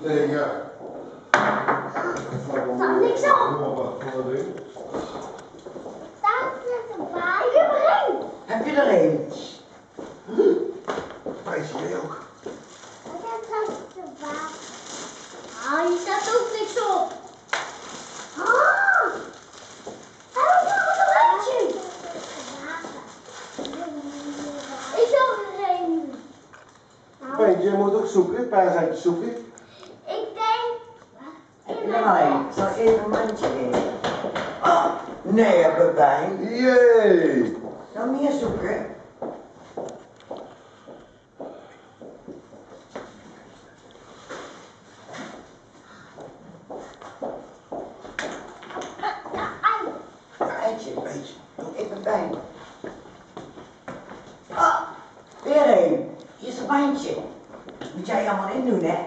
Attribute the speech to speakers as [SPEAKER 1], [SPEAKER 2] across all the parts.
[SPEAKER 1] Nee, ja.
[SPEAKER 2] Staat niks op. Staat er erbij? Ik heb er één.
[SPEAKER 3] Heb je er één?
[SPEAKER 1] Weet je ook?
[SPEAKER 2] Ik heb er erbij. Ah, hier staat ook niks op. Ah! Hij heeft nog een eentje. Ik heb er één.
[SPEAKER 1] Weet je moet ook zoeken, een paar gaatjes zoeken.
[SPEAKER 2] Ik denk...
[SPEAKER 3] Heb je er al één? Ik zal even een mandje geven. Oh, nee, heb ik pijn.
[SPEAKER 1] Jee!
[SPEAKER 3] Nog meer zoeken. Eitje, doe even pijn. Ah, weer één. Hier is een mandje. Moet jij allemaal in doen, hè?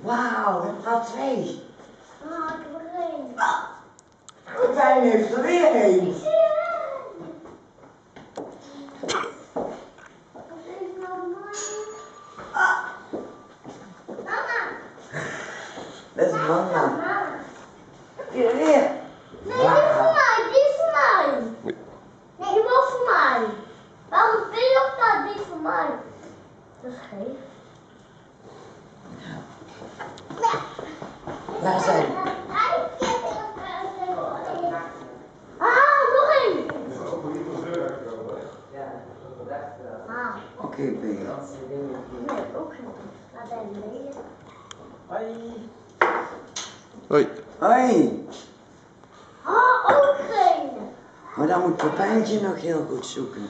[SPEAKER 3] Wauw, we hebben er al twee.
[SPEAKER 2] Ah, ik heb er één.
[SPEAKER 3] Pijn heeft er weer één.
[SPEAKER 2] Ik zie er één. Wat is nou mooi? Mama.
[SPEAKER 3] Dat is mama.
[SPEAKER 2] Mama.
[SPEAKER 3] Heb je er weer?
[SPEAKER 2] Nee, die is voor mij, die is voor mij. Nee, die was voor mij. Waarom ben je op dat? Die is voor mij. Dat is geen.
[SPEAKER 3] Waar zijn?
[SPEAKER 2] Ah, nog één. Ah,
[SPEAKER 3] Oké, Ben.
[SPEAKER 2] nee, ook niet. Laat even lezen.
[SPEAKER 3] Hoi.
[SPEAKER 1] Hoi.
[SPEAKER 3] Hoi.
[SPEAKER 2] Ah, ook geen.
[SPEAKER 3] Maar dan moet Pepijntje nog heel goed zoeken.